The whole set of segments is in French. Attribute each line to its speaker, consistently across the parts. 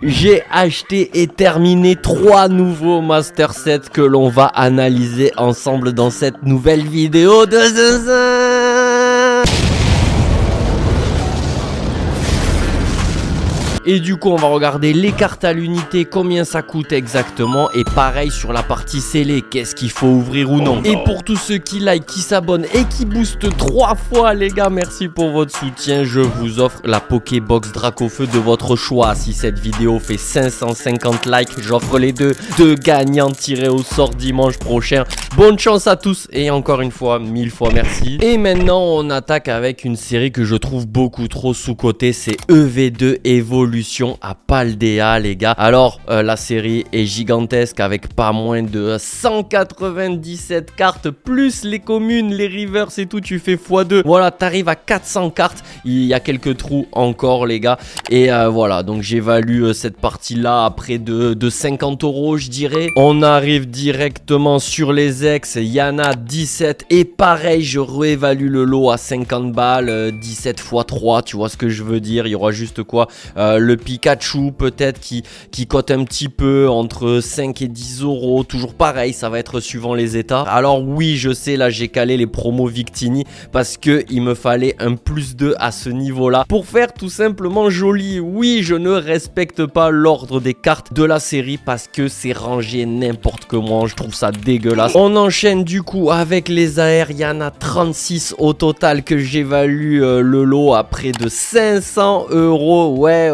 Speaker 1: J'ai acheté et terminé 3 nouveaux Master Sets que l'on va analyser ensemble dans cette nouvelle vidéo de Zinzin. Et du coup on va regarder les cartes à l'unité, combien ça coûte exactement. Et pareil sur la partie scellée, qu'est-ce qu'il faut ouvrir ou non. Et pour tous ceux qui like, qui s'abonnent et qui boostent 3 fois les gars, merci pour votre soutien. Je vous offre la Pokébox Dracofeu de votre choix. Si cette vidéo fait 550 likes, j'offre les deux gagnants tirés au sort dimanche prochain. Bonne chance à tous et encore une fois, 1000 fois merci. Et maintenant on attaque avec une série que je trouve beaucoup trop sous-cotée, c'est EV2 Evolution à Paldea les gars. Alors la série est gigantesque avec pas moins de 197 cartes plus les communes, les rivers et tout, tu fais x2. Voilà, t'arrives à 400 cartes. Il y a quelques trous encore les gars. Et voilà, donc j'évalue cette partie là à près de 50 € je dirais. On arrive directement sur les ex, il y en a 17 et pareil je réévalue le lot à 50 balles, 17 x 3, tu vois ce que je veux dire. Il y aura juste quoi, le Pikachu peut-être qui cote un petit peu entre 5 et 10 €, toujours pareil, ça va être suivant les états. Alors oui je sais, là j'ai calé les promos Victini parce que il me fallait un +2 à ce niveau là pour faire tout simplement joli. Oui, je ne respecte pas l'ordre des cartes de la série parce que c'est rangé n'importe comment, je trouve ça dégueulasse. On enchaîne du coup avec les AR, il y en a 36 au total que j'évalue le lot à près de 500 €. Ouais,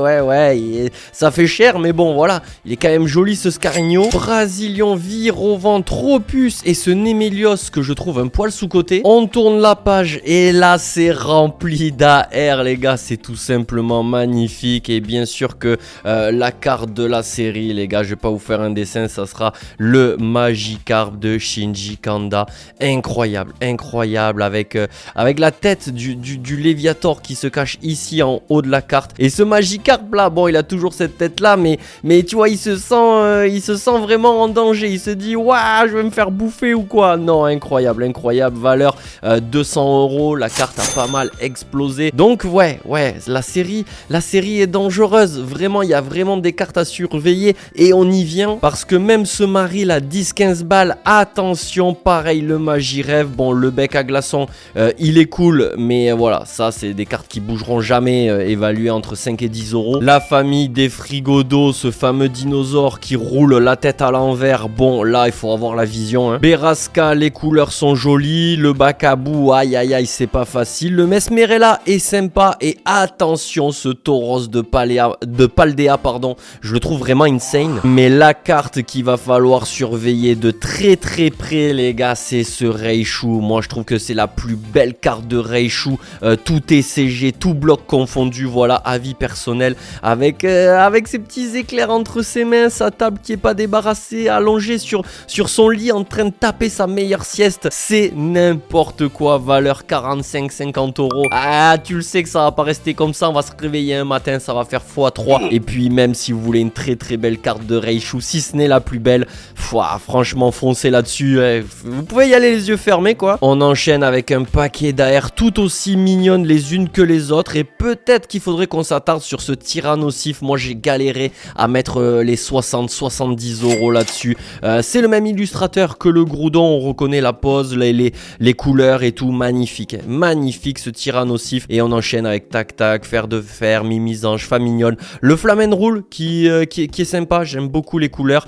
Speaker 1: ça fait cher mais bon voilà, il est quand même joli ce Scarigno. Brasilian, Virovan, Tropius et ce Némélios que je trouve un poil sous-côté. On tourne la page et là c'est rempli d'AR les gars, c'est tout simplement magnifique. Et bien sûr que la carte de la série les gars, je vais pas vous faire un dessin, ça sera le Magikarp de Shinji Kanda. Incroyable, incroyable avec la tête du Léviator qui se cache ici en haut de la carte. Et ce Magikarp là, bon il a toujours cette tête là mais tu vois il se sent vraiment en danger. Il se dit waouh je vais me faire bouffer ou quoi. Non, incroyable, incroyable, valeur 200 €. La carte a pas mal explosé. Donc ouais la série est dangereuse. Vraiment il y a vraiment des cartes à surveiller et on y vient parce que même ce Marie là 10-15 balles, attention. Pareil le Magirève, bon le bec à glaçon il est cool mais voilà, ça c'est des cartes qui bougeront jamais, évaluées entre 5 et 10 €. La famille des Frigodo, ce fameux dinosaure qui roule la tête à l'envers, bon là il faut avoir la vision hein. Berasca, les couleurs sont jolies. Le Bacabou, aïe aïe aïe c'est pas facile. Le Mesmerella est sympa et attention ce Tauros de Paldea pardon, je le trouve vraiment insane. Mais la carte qu'il va falloir surveiller de très très près les gars, c'est ce Raichu. Moi je trouve que c'est la plus belle carte de Raichu, tout est CG, tout bloc confondu, voilà, avis personnel, avec ses petits éclairs entre ses mains, sa table qui est pas débarrassée, allongée sur son lit en train de taper sa meilleure sieste. C'est n'importe quoi, valeur 45-50 €. Ah tu le sais que ça va pas rester comme ça, on va se réveiller un matin, ça va faire x3. Et puis même si vous voulez une très très belle carte de Raichu, si ce n'est la plus belle, franchement foncez là-dessus, vous pouvez y aller les yeux fermés quoi. On enchaîne avec un paquet d'AR tout aussi mignonnes les unes que les autres et peut-être qu'il faudrait qu'on s'attarde sur ce Tyrannosif. Moi j'ai galéré à mettre les 60-70 € là-dessus. C'est le même illustrateur que le Groudon, on reconnaît la pose, les couleurs et tout, magnifique, magnifique ce Tyrannosif. Et on enchaîne avec Tac Tac, Fer de Fer, Mimisange, Famignol, le Flamenroule qui est sympa, j'aime beaucoup les couleurs.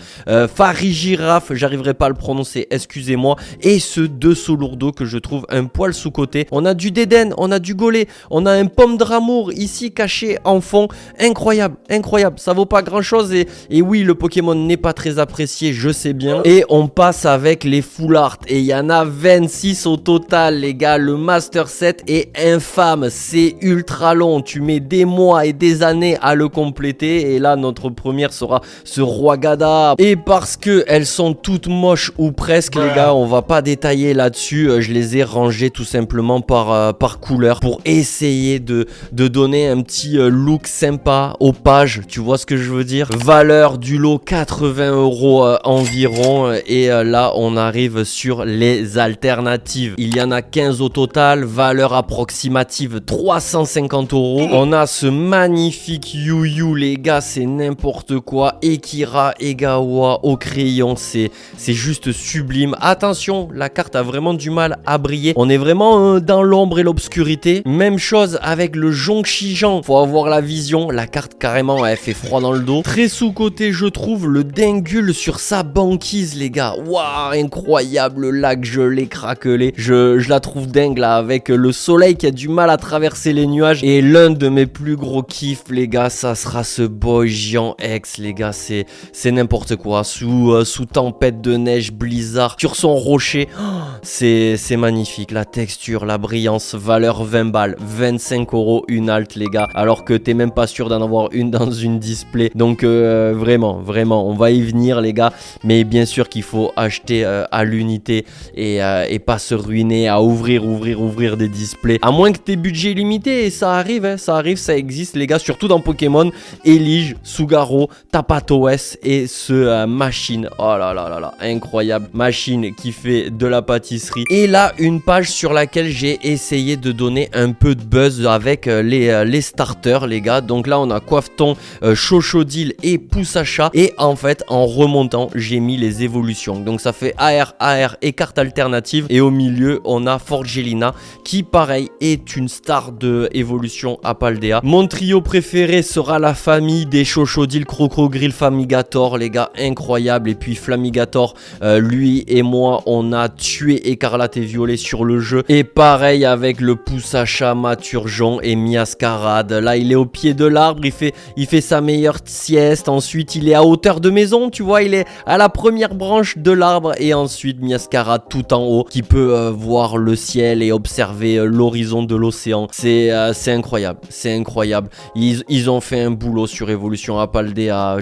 Speaker 1: Farigiraffe, j'arriverai pas à le prononcer, excusez-moi. Et ce Dessolourdo que je trouve un poil sous-côté. On a du Déden, on a du Golé, on a un Pomme d'Amour ici caché en fond. Incroyable, incroyable, ça vaut pas grand chose et oui le Pokémon n'est pas très apprécié, je sais bien. Et on passe avec les Full Art et il y en a 26 au total les gars. Le Master Set est infâme, c'est ultra long, tu mets des mois et des années à le compléter. Et là notre première sera ce Roi Gada. Et parce que elles sont toutes moches ou presque les gars, on va pas détailler là-dessus, je les ai rangées tout simplement par couleur pour essayer de donner un petit look sympa pas aux pages, tu vois ce que je veux dire. Valeur du lot 80 € environ. Et là, on arrive sur les alternatives. Il y en a 15 au total. Valeur approximative 350 €. On a ce magnifique Yu Yu, les gars, c'est n'importe quoi. Ekira Egawa au crayon, c'est juste sublime. Attention, la carte a vraiment du mal à briller. On est vraiment dans l'ombre et l'obscurité. Même chose avec le Zhongxijan. Faut avoir la vision. La carte carrément, elle fait froid dans le dos. Très sous-côté, je trouve, le Dingul sur sa banquise, les gars. Waouh, incroyable lac, je l'ai craquelé. Je la trouve dingue là, avec le soleil qui a du mal à traverser les nuages. Et l'un de mes plus gros kiffs, les gars, ça sera ce Bojian X, les gars. C'est n'importe quoi. Sous tempête de neige, blizzard, sur son rocher. Oh, c'est magnifique. La texture, la brillance, valeur 20 balles. 25 € une alt, les gars. Alors que t'es même pas sûr d'en avoir une dans une display. Donc vraiment, on va y venir, les gars. Mais bien sûr qu'il faut acheter à l'unité et pas se ruiner à ouvrir des displays. À moins que tes budgets limités, et ça arrive, hein, ça existe, les gars. Surtout dans Pokémon, Elige, Sugaro, Tapatoes et ce Machine. Oh là là là là, incroyable. Machine qui fait de la pâtisserie. Et là, une page sur laquelle j'ai essayé de donner un peu de buzz avec les starters, les gars. Donc là, on a Coiffeton, Chochodile et Poussacha. Et en fait, en remontant, j'ai mis les évolutions. Donc ça fait AR et carte alternative. Et au milieu, on a Forgelina qui, pareil, est une star de évolution à Paldea. Mon trio préféré sera la famille des Chochodile, Crocogrille, Flamigator, les gars, incroyable. Et puis Flamigator, lui et moi, on a tué Écarlate et Violet sur le jeu. Et pareil avec le Poussacha, Maturjon et Miascarade. Là, il est au pied de l'arbre, il fait sa meilleure sieste. Ensuite, il est à hauteur de maison, tu vois, il est à la première branche de l'arbre. Et ensuite, Miascarade tout en haut, qui peut voir le ciel et observer l'horizon de l'océan. C'est incroyable, c'est incroyable. Ils ont fait un boulot sur Evolution à Paldea.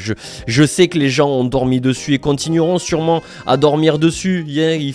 Speaker 1: Je sais que les gens ont dormi dessus et continueront sûrement à dormir dessus. Ils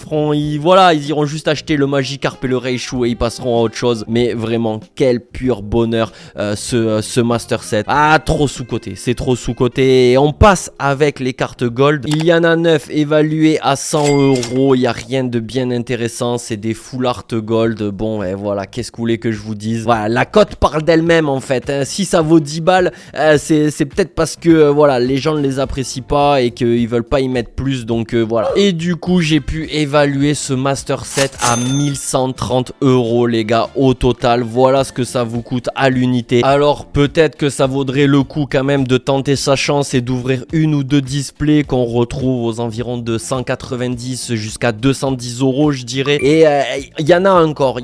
Speaker 1: iront juste acheter le Magikarp et le Raichu et ils passeront à autre chose. Mais vraiment, quel pur bonheur ce Master Set. Ah, trop sous-côté, c'est trop sous-côté. Et on passe avec les cartes Gold. Il y en a 9 évaluées à 100 €. Il n'y a rien de bien intéressant, c'est des full art Gold. Bon, et voilà, qu'est-ce que vous voulez que je vous dise? Voilà, la cote parle d'elle-même en fait, hein. Si ça vaut 10 balles, c'est peut-être parce que voilà, les gens ne les apprécient pas et qu'ils veulent pas y mettre plus, donc voilà. Et du coup, j'ai pu évaluer ce Master Set à 1130 €, les gars, au total. Voilà ce que ça vous coûte à l'unité. Alors peut-être que ça vaudrait le coup quand même de tenter sa chance et d'ouvrir une ou deux displays qu'on retrouve aux environs de 190 jusqu'à 210 €, je dirais. Et il y en a encore,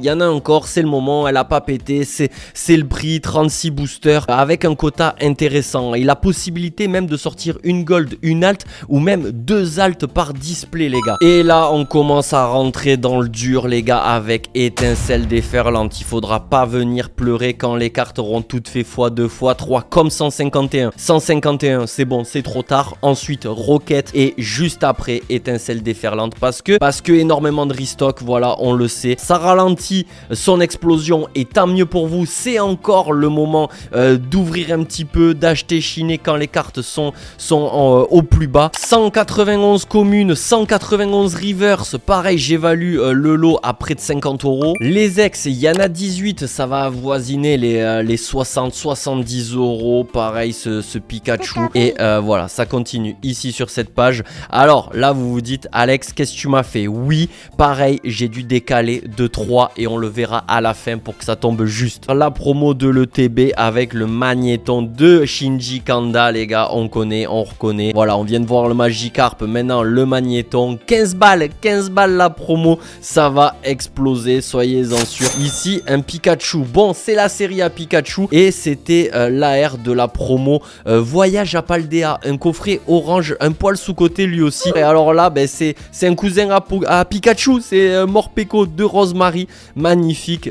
Speaker 1: c'est le moment, elle a pas pété, c'est le prix, 36 boosters avec un quota intéressant et la possibilité même de sortir une gold, une alt ou même 2 altes par display, les gars. Et là, on commence à rentrer dans le dur, les gars, avec Étincelle déferlante. Il faudra pas venir pleurer quand les cartes auront toutes fait x2, x3 comme 151. 151, c'est bon, c'est trop tard. Ensuite, Rocket et juste après Étincelle déferlante parce que énormément de restock, voilà, on le sait. Ça ralentit son explosion et tant mieux pour vous. C'est encore le moment d'ouvrir un petit peu, d'acheter chiné quand les cartes sont au plus bas. 191 communes, 191 reverse. Pareil, j'évalue le lot à près de 50 €. Les ex, il y en a 18, ça va avoisiner les 60-70 €. Pareil, ce Pikachu. Et voilà, ça continue ici sur cette page. Alors là, vous vous dites, Alex, qu'est-ce que tu m'as fait? Oui, pareil, j'ai dû décaler de 3 et on le verra à la fin pour que ça tombe juste. La promo de l'ETB avec le magnéton de Shinji Kanda, les gars, on connaît, on reconnaît. Voilà, on vient de voir le Magikarp, maintenant le magnéton. 15 balles la promo, ça va exploser, soyez-en sûrs. Ici, un Pikachu. Bon, c'est la série à Pikachu et c'était l'AR de la promo Voyage à Paldea, un coffret orange, un poil sous-côté lui aussi. Et alors là, ben, c'est un cousin à Pikachu, c'est Morpeko de Rosemary, magnifique.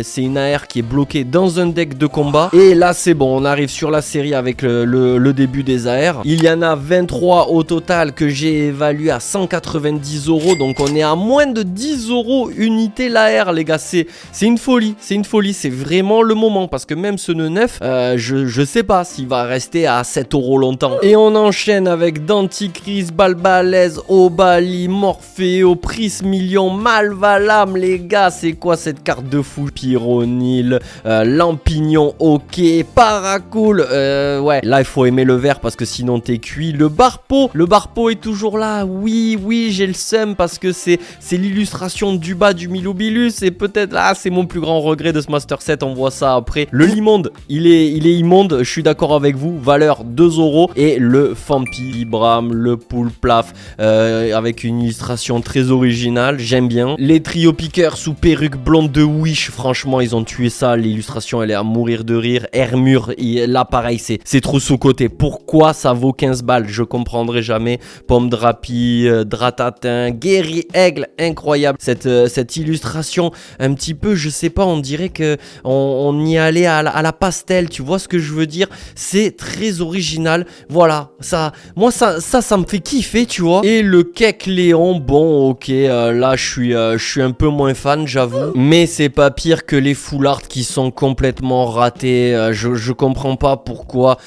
Speaker 1: C'est une AR qui est bloquée dans un deck de combat. Et là, c'est bon, on arrive sur la série avec le début des AR. Il y en a 23 au total que j'ai évalué à 190 €. Donc on est à moins de 10 € unité l'AR, les gars. C'est une folie, c'est vraiment le moment. Parce que même ce nœud 9, je sais pas s'il va rester à 7 € longtemps. Et on enchaîne avec Denticris, Balbalèze, Obali, Morpheo, Prismillion, Malvalam, les gars, c'est quoi cette carte de fou? Pyronil, Lampignon, ok, Paracool, ouais, là il faut aimer le vert parce que sinon t'es cuit. Le Barpo est toujours là, oui, j'ai le seum parce que c'est l'illustration du bas du Milobilus et peut-être, c'est mon plus grand regret de ce Master Set, on voit ça après. Le Limonde, il est immonde, je suis d'accord avec vous, valeur 2 € et le Fampi, Vibram, le Poulplaf, avec une illustration très originale, j'aime bien. Les Trio Piqueurs sous perruque blonde de Wish, franchement ils ont tué ça, l'illustration elle est à mourir de rire. Hermure, là pareil c'est trop sous-côté, pourquoi ça vaut 15 balles, je comprendrai jamais. Pomme Drapi, Dratatin, Guéri Aigle, incroyable cette illustration, un petit peu, je sais pas, on dirait que on y allait à la pastel, tu vois ce que je veux dire, c'est très original, voilà, ça me fait kiffer, tu vois. Et le Kek Léon, bon ok, là je suis un peu moins fan, j'avoue, mais c'est pas pire que les full art qui sont complètement ratés, je comprends pas pourquoi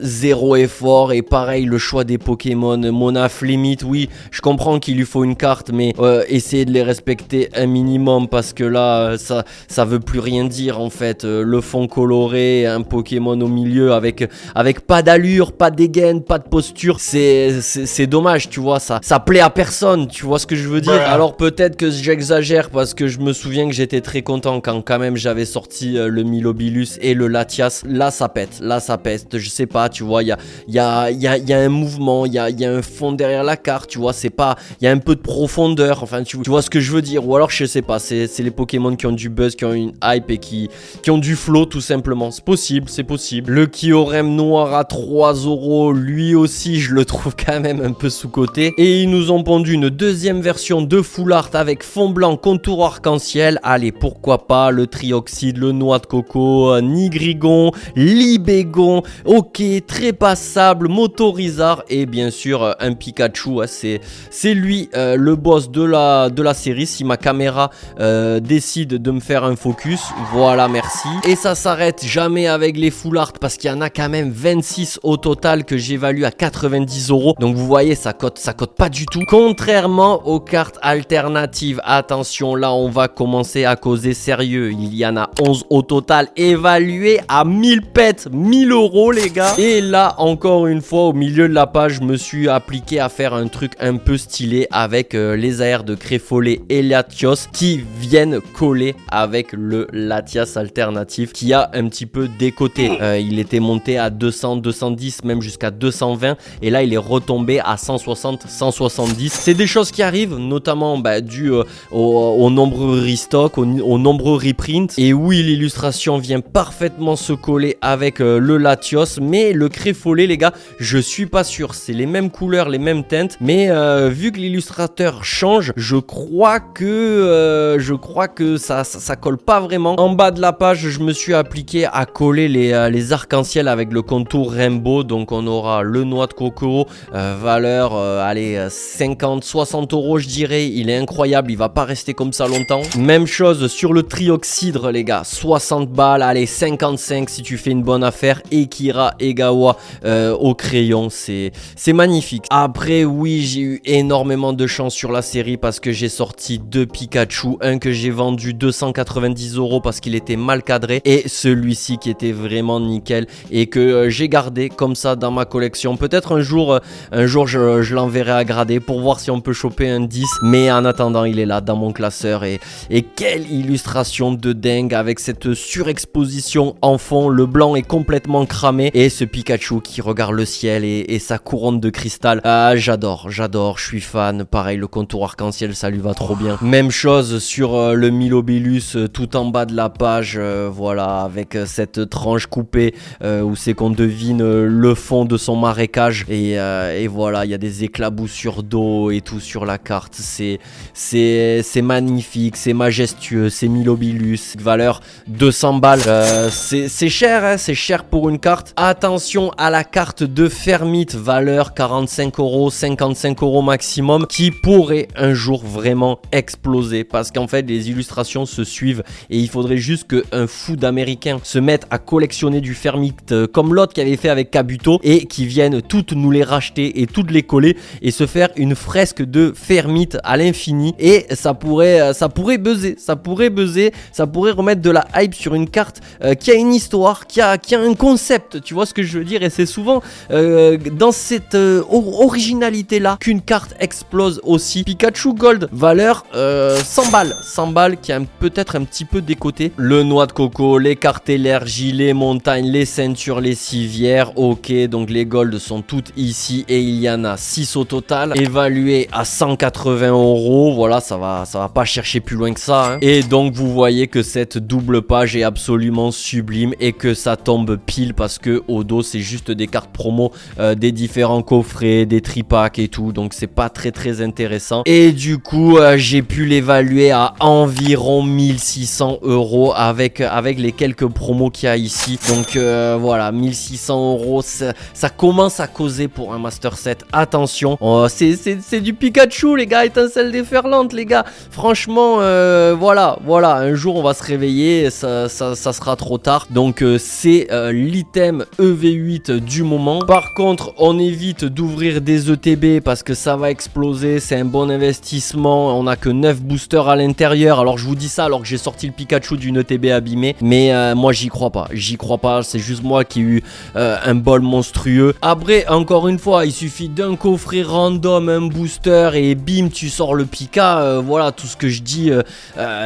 Speaker 1: zéro effort. Et pareil, le choix des Pokémon, Monaf limite, oui, je comprends qu'il lui faut une carte, mais essayez de les respecter un minimum parce que là ça veut plus rien dire en fait. Le fond coloré, un Pokémon au milieu avec pas d'allure, pas de dégaine, pas de posture, c'est dommage, tu vois, ça plaît à personne, tu vois ce que je veux dire. Alors peut-être que j'exagère parce que je me souviens que j'étais très content quand même j'avais sorti le Milobilus et le Latias. Là ça pète, je sais pas, tu vois, il y a un mouvement, il y a un fond derrière la carte, tu vois, c'est pas, il y a un peu de profondeur, enfin tu vois ce que je veux dire. Ou alors je sais pas, c'est les Pokémon qui ont du buzz, qui ont une hype et qui ont du flow tout simplement, c'est possible. Le Kyurem noir à 3 €, lui aussi je le trouve quand même un peu sous-côté. Et ils nous ont pondu une deuxième version de full art avec fond blanc, contour arc-en-ciel, allez pourquoi pas, le Trioxyde, le Noix de Coco, Nigrigon, Libégon, ok, très passable, Motorizard et bien sûr un Pikachu, c'est lui le boss de la série si ma caméra décide de me faire un focus, voilà merci. Et ça s'arrête jamais avec les full art parce qu'il y en a quand même 26 au total que j'évalue à 90 €, donc vous voyez ça cote pas du tout, contrairement aux cartes alternatives. Attention, là on va commencer à causer sérieux, il y en a 11 au total évaluées à 1000 pets, 1000 € les gars. Et là encore une fois au milieu de la page je me suis appliqué à faire un truc un peu stylé avec les AR de Créfollet et Latios qui viennent coller avec le Latias alternatif qui a un petit peu décoté. Il était monté à 200, 210, même jusqu'à 220 et là il est retombé à 160, 170. C'est des choses qui arrivent notamment dû au nombreux restock, au nombreux reprints. Et oui, l'illustration vient parfaitement se coller avec le Latios, mais le Créfollet les gars, je suis pas sûr, c'est les mêmes couleurs, les mêmes teintes, mais vu que l'illustrateur change, je crois que ça colle pas vraiment. En bas de la page, je me suis appliqué à coller les arcs-en-ciel avec le contour Rainbow, donc on aura le Noix de Coco, valeur, allez, 50, 60 € je dirais, il est incroyable, il va pas rester comme ça longtemps. Même chose sur le Trioxydre les gars, 60 balles, allez 55 si tu fais une bonne affaire. Ekira Egawa au crayon, c'est magnifique. Après oui, j'ai eu énormément de chance sur la série parce que j'ai sorti 2 Pikachu, un que j'ai vendu 290 € parce qu'il était mal cadré et celui-ci qui était vraiment nickel et que j'ai gardé comme ça dans ma collection. Peut-être un jour je l'enverrai à grader pour voir si on peut choper un 10, mais en attendant il est là dans mon classeur et quelle illustration de dingue avec cette surexposition en fond, le blanc est complètement cramé et ce Pikachu qui regarde le ciel et sa couronne de cristal, j'adore, je suis fan. Pareil, le contour arc-en-ciel ça lui va trop bien. Même chose sur le Milobilus tout en bas de la page, voilà, avec cette tranche coupée où c'est qu'on devine le fond de son marécage et voilà, il y a des éclaboussures d'eau et tout sur la carte, c'est magnifique, c'est majestueux, c'est Milobilus, valeur 200 balles, c'est cher hein, c'est cher pour une carte. Attention à la carte de Fermite, valeur 45 €, 55 € maximum, qui pourrait un jour vraiment exploser parce qu'en fait les illustrations se suivent et il faudrait juste qu'un fou d'américain se mette à collectionner collectionner du Fermite comme l'autre qui avait fait avec Kabuto et qui viennent toutes nous les racheter et toutes les coller et se faire une fresque de Fermite à l'infini. Et ça pourrait buzzer, ça pourrait remettre de la hype sur une carte qui a une histoire, qui a un concept, tu vois ce que je veux dire. Et c'est souvent dans cette originalité là qu'une carte explose aussi. Pikachu Gold, valeur 100 balles qui est peut-être un petit peu décoté. Le noix de coco, les cartellaires, gilets, montagnes, les ceintures, les civières. Ok, donc les golds sont toutes ici et il y en a 6 au total, évalué à 180 €. Voilà, ça va pas chercher plus loin que ça, hein. Et donc vous voyez que cette double page est absolument sublime et que ça tombe pile parce que au dos c'est juste des cartes promo des différents coffrets, des tripacks et tout, donc c'est pas très intéressant. Et du coup j'ai pu l'évaluer à environ 1600 € avec les quelques promos qu'il y a ici. Donc voilà, 1600 €, ça commence à causer pour un Master Set. Attention, c'est du Pikachu les gars, étincelle déferlante les gars. Franchement voilà, un jour on va se réveiller, ça sera trop tard. Donc c'est l'item EV8 du moment. Par contre on évite d'ouvrir des ETB parce que ça va exploser, c'est un bon investissement. On a que 9 boosters à l'intérieur. Alors je vous dis ça alors que j'ai sorti le Pikachu d'une ETB abîmée, mais moi j'y crois pas, c'est juste moi qui ai eu un bol monstrueux. Après encore une fois, il suffit d'un coffret random, un booster et bim tu sors le Pika. Voilà, tout ce que je dis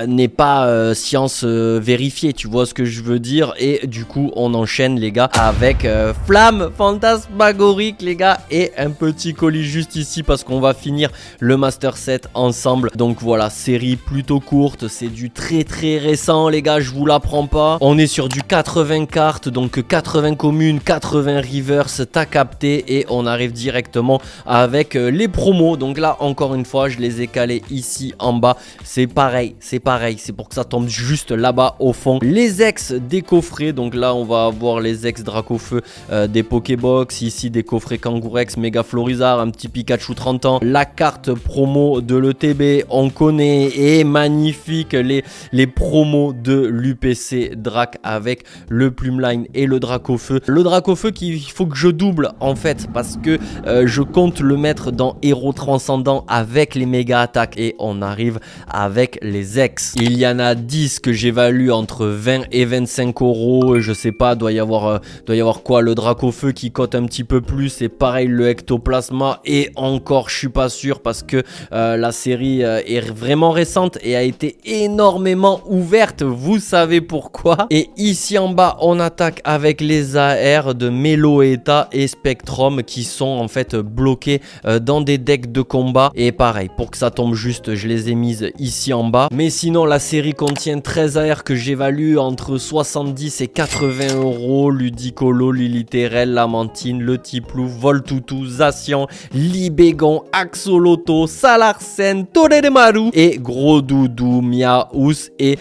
Speaker 1: n'est pas science vérifiée, tu vois ce que je veux dire. Et du coup on enchaîne les gars avec Flamme Fantasmagorique les gars, et un petit colis juste ici parce qu'on va finir le Master Set ensemble. Donc voilà, série plutôt courte, c'est du très récent les gars, je vous l'apprends pas. On est sur du 80 cartes, donc 80 communes, 80 reverse, t'as capté. Et on arrive directement avec les promos. Donc là encore une fois je les ai calés ici en bas. C'est pareil, c'est pour que ça tombe juste là-bas au fond. Les ex des coffrets, donc là on va avoir les ex Dracofeu des Pokébox, ici des coffrets Kangourex, Mega Florizard, un petit Pikachu 30 ans, la carte promo de l'ETB on connaît, et magnifique les promos de l'UPC Drac avec le Plumeline et le Dracofeu. Le Dracofeu qu'il faut que je double en fait parce que je compte le mettre dans Héros Transcendant avec les méga attaques, et on arrive avec les ex. Il y en a 10 que j'évalue entre 20 et 25 €. Je sais pas, doit y avoir quoi, le Dracofeu qui cote un petit peu plus, et pareil le Ectoplasma, et encore je suis pas sûr parce que la série est vraiment récente et a été énormément ouverte, vous savez pourquoi. Et ici en bas on attaque avec les AR de Meloetta et Spectrum qui sont en fait bloqués dans des decks de combat. Et pareil, pour que ça tombe juste, je les ai mises ici en bas. Mais sinon la série contient 13 AR que j'évalue entre 70 et 80 €. Ludicolo, Liliterel, Lamantine, Le Tiplouf, Voltoutou, Zacian, Libégon, Axoloto, Salarsen, Todedemaru et Gros Doudou, Miaous et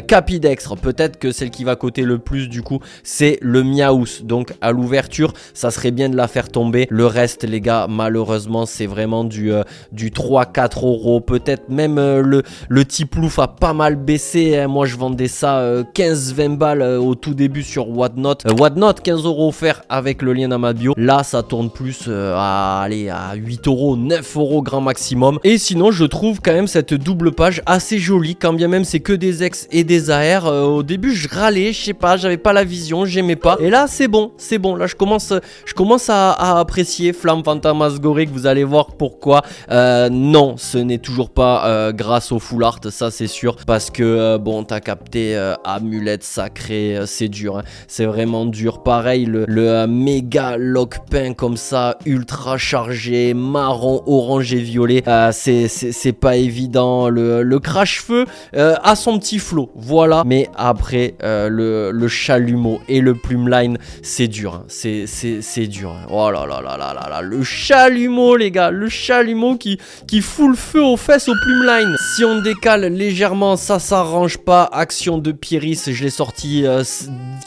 Speaker 1: Capidextre. Peut-être que celle qui va coter le plus du coup c'est le Miaous. Donc à l'ouverture ça serait bien de la faire tomber. Le reste les gars malheureusement c'est vraiment du 3-4 €. Peut-être même le Tiplouf a pas mal baissé, hein. Moi je vendais ça 15-20 balles au tout début sur Whatnot. Whatnot 15 € offert avec le lien dans ma bio. Là ça tourne plus à 8 €, 9 € grand maximum. Et sinon je trouve quand même cette double page assez jolie, quand bien même c'est que des ex et des AR. Au début je râlais, je sais pas, j'avais pas la vision, j'aimais pas. Et là c'est bon. Là je commence à apprécier Flamme Fantasmagorique. Vous allez voir pourquoi. Non, ce n'est toujours pas grâce au full art, ça c'est sûr, parce que bon t'as capté, amulette sacrée, c'est dur, hein. C'est vraiment dur. Pareil le méga lockpin comme ça, ultra chargé, marron, orange et violet, c'est pas évident. Le crash-feu a son petit flow, voilà. Mais après le chalumeau et le Plumeline c'est dur, hein. C'est dur, hein. Oh là là là là là là, le chalumeau les gars, le chalumeau qui fout le feu aux fesses au Plumeline. Si on décale légèrement, ça s'arrange pas. Action de Pieris, je l'ai sorti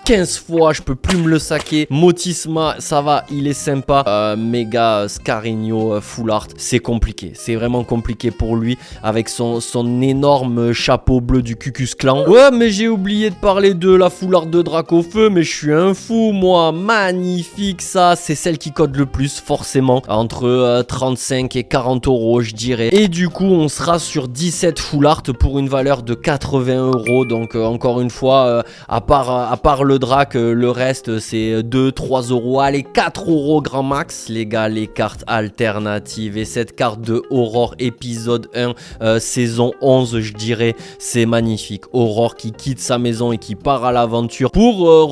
Speaker 1: 15 fois, je peux plus me le saquer. Motisma, ça va, il est sympa. Méga Scarigno full art, c'est compliqué, c'est vraiment compliqué pour lui avec son énorme chapeau bleu du Cucus Clan. Ouais, mais j'ai oublié de parler de la full art de Dracofeu, mais je suis un fou, moi. Magnifique, ça. C'est celle qui cote le plus, forcément. Entre 35 et 40 euros, je dirais. Et du coup, on sera sur 17 full art pour une valeur de 80 euros. Donc, encore une fois, à part le drac, le reste, c'est 2-3 euros. Allez, 4 euros grand max. Les gars, les cartes alternatives. Et cette carte de Aurore épisode 1, saison 11, je dirais, c'est magnifique. Aurore qui quitte sa maison et qui part à l'aventure pour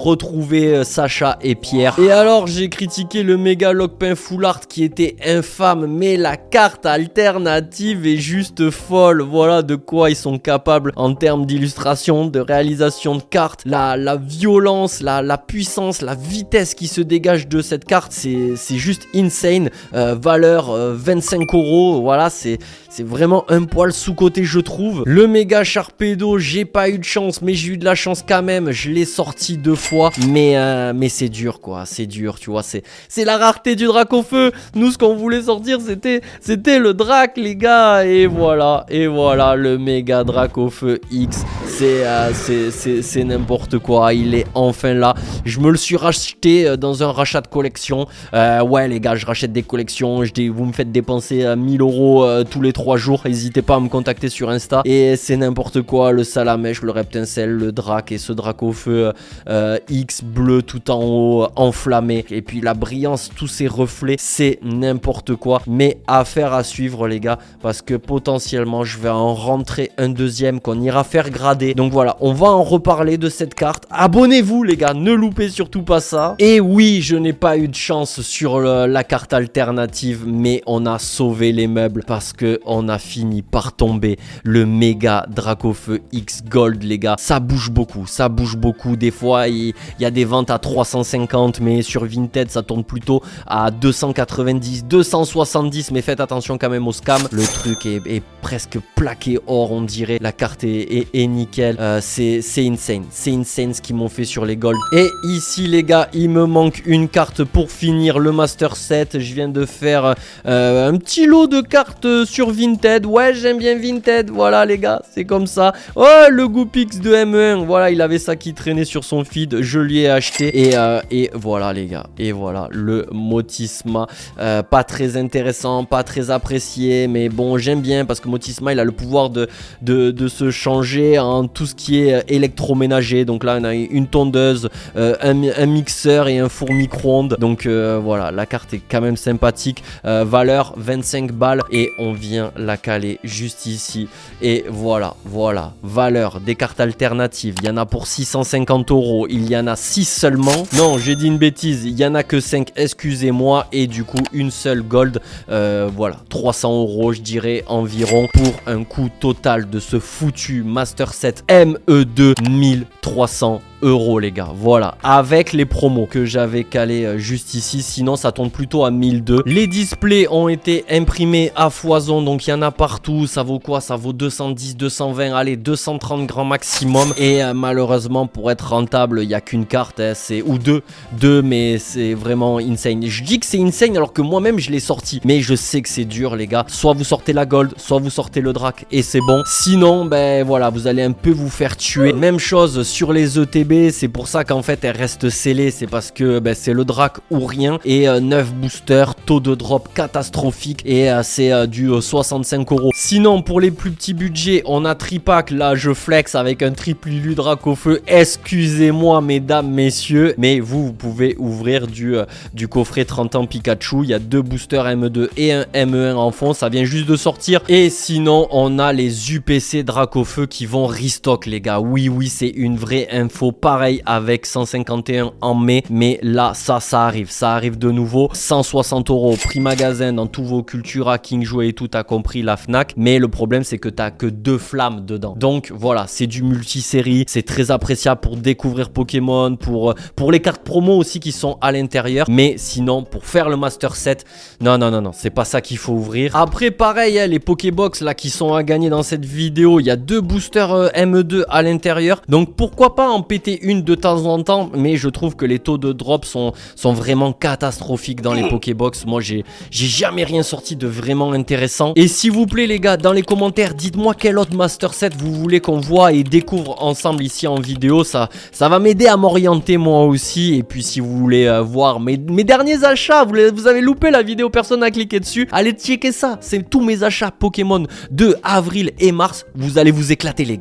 Speaker 1: retrouver Sacha et Pierre. Et alors, j'ai critiqué le méga lockpin full art qui était infâme, mais la carte alternative est juste folle. Voilà de quoi ils sont capables en termes d'illustration, de réalisation de cartes, la violence, la puissance, la vitesse qui se dégage de cette carte, c'est juste insane. Valeur 25 euros, voilà, c'est vraiment un poil sous-côté, je trouve. Le méga Sharpedo, j'ai pas eu de chance, mais j'ai eu de la chance quand même. Je l'ai sorti 2 fois, mais c'est dur, quoi. C'est dur, tu vois. C'est la rareté du Dracofeu. Nous, ce qu'on voulait sortir, c'était le Drac, les gars. Et voilà, le méga Dracofeu X. C'est n'importe quoi. Il est enfin là. Je me le suis racheté dans un rachat de collection. Ouais, les gars, je rachète des collections. Vous me faites dépenser 1000 euros tous les 3 jours. N'hésitez pas à me contacter sur Insta. Et c'est n'importe quoi. Le salamèche, le reptincelle, le drac et ce Dracofeu X bleu tout en haut, enflammé. Et puis la brillance, tous ces reflets, c'est n'importe quoi. Mais affaire à suivre, les gars, parce que potentiellement, je vais en rentrer un deuxième qu'on ira faire grader. Donc voilà, on va en reparler de cette carte. Abonnez-vous, les gars, ne loupez surtout pas ça. Et oui, je n'ai pas eu de chance sur la carte alternative, mais on a sauvé les meubles parce que on a fini par tomber le méga Dracofeu X Gold, les gars. Ça bouge beaucoup, ça bouge beaucoup. Des fois, il y a des ventes à 350, mais sur Vinted, ça tourne plutôt à 290, 270. Mais faites attention quand même au scam. Le truc est presque plaqué or, on dirait. La carte est nickel. C'est insane. C'est insane ce qu'ils m'ont fait sur les gold. Et ici, les gars, il me manque une carte pour finir le Master Set. Je viens de faire un petit lot de cartes sur Vinted. Ouais, j'aime bien Vinted. Voilà, les gars, c'est comme ça. Oh, le Goopix de ME1. Voilà, il avait ça qui traînait sur son feed. Je lui ai acheté. Et voilà, les gars. Et voilà, le Motisma. Pas très intéressant, pas très apprécié. Mais bon, j'aime bien parce que Motisma, il a le pouvoir de se changer en tout ce qui est électroménager. Donc là, on a une tondeuse, un mixeur et un four micro-ondes. Donc voilà, la carte est quand même sympathique. Valeur 25 balles et on vient la caler juste ici. Et voilà, valeur des cartes alternatives. Il y en a pour 650 euros. Il y en a 6 seulement. Non, j'ai dit une bêtise. Il y en a que 5, excusez-moi. Et du coup, une seule gold. Voilà, 300 euros, je dirais environ pour un coût total de ce foutu Master Set ME2 1300 euros, les gars. Voilà, avec les promos que j'avais calé juste ici. Sinon, ça tourne plutôt à 1002. Les displays ont été imprimés à foison, donc il y en a partout. Ça vaut quoi? Ça vaut 210, 220, allez, 230 grands maximum. Et malheureusement, pour être rentable, il n'y a qu'une carte, hein, ou deux, mais c'est vraiment insane. Je dis que c'est insane alors que moi-même, je l'ai sorti. Mais je sais que c'est dur, les gars. Soit vous sortez la gold, soit vous sortez le drac, et c'est bon. Sinon, ben voilà, vous allez un peu vous faire tuer. Même chose sur les ETB. C'est pour ça qu'en fait elle reste scellée. C'est parce que c'est le drac ou rien. Et 9 boosters, taux de drop catastrophique. Et c'est du 65 euros. Sinon, pour les plus petits budgets, on a tripack. Là, je flex avec un triple Ilu Dracofeu. Excusez-moi, mesdames, messieurs. Mais vous pouvez ouvrir du coffret 30 ans Pikachu. Il y a 2 boosters ME2 et un ME1 en fond. Ça vient juste de sortir. Et sinon, on a les UPC Dracofeu qui vont restock, les gars. Oui, c'est une vraie info. Pareil avec 151 en mai, mais là ça arrive de nouveau. 160 euros prix magasin dans tous vos Cultura, King Jouet et tout, t'as compris, la Fnac. Mais le problème c'est que t'as que 2 flammes dedans. Donc voilà, c'est du multi-série, c'est très appréciable pour découvrir Pokémon, pour les cartes promo aussi qui sont à l'intérieur. Mais sinon, pour faire le Master Set, non, c'est pas ça qu'il faut ouvrir. Après pareil, hein, les Pokébox là qui sont à gagner dans cette vidéo, il y a 2 boosters ME2 à l'intérieur. Donc pourquoi pas en péter fais une de temps en temps, mais je trouve que les taux de drop sont vraiment catastrophiques dans les Pokébox. Moi, j'ai jamais rien sorti de vraiment intéressant. Et s'il vous plaît, les gars, dans les commentaires, dites-moi quel autre Master Set vous voulez qu'on voit et découvre ensemble ici en vidéo. Ça va m'aider à m'orienter moi aussi. Et puis, si vous voulez voir mes derniers achats, vous avez loupé la vidéo, personne n'a cliqué dessus, allez checker ça. C'est tous mes achats Pokémon de avril et mars. Vous allez vous éclater, les gars.